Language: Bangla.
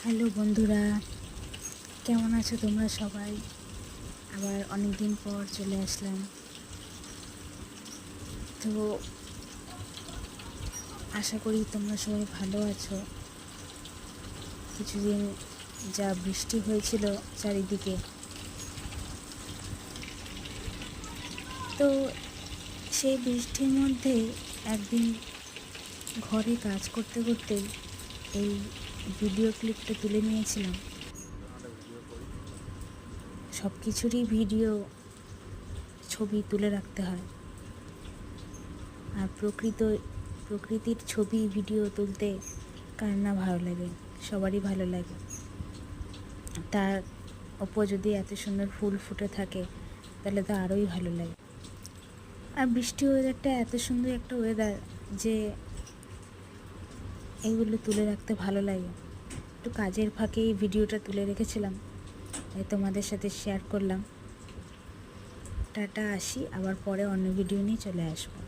হ্যালো বন্ধুরা, কেমন আছো তোমরা সবাই? আবার অনেক দিন পর চলে আসলাম। তো আশা করি তোমরা সবাই ভালো আছো। কিছুদিন যা বৃষ্টি হয়েছিল চারিদিকে, তো সেই বৃষ্টির মধ্যে একদিন ঘরে কাজ করতে করতে এই ভিডিও ক্লিপটা তুলে নিয়েছিলাম। সব কিছুরই ভিডিও ছবি তুলে রাখতে হয়, আর প্রকৃতির ছবি ভিডিও তুলতে কার না ভালো লাগে, সবারই ভালো লাগে। তার ওপর যদি এত সুন্দর ফুল ফুটে থাকে তাহলে তো আরোই ভালো লাগে। আর বৃষ্টি ওয়েদারটা এত সুন্দর একটা ওয়েদার যে এইগুলো তুলে রাখতে ভালো লাগে। একটু কাজের ফাঁকে এই ভিডিওটা তুলে রেখেছিলাম, তোমাদের সাথে শেয়ার করলাম। টাটা, আসি, আবার পরে অন্য ভিডিও নিয়ে চলে আসবো।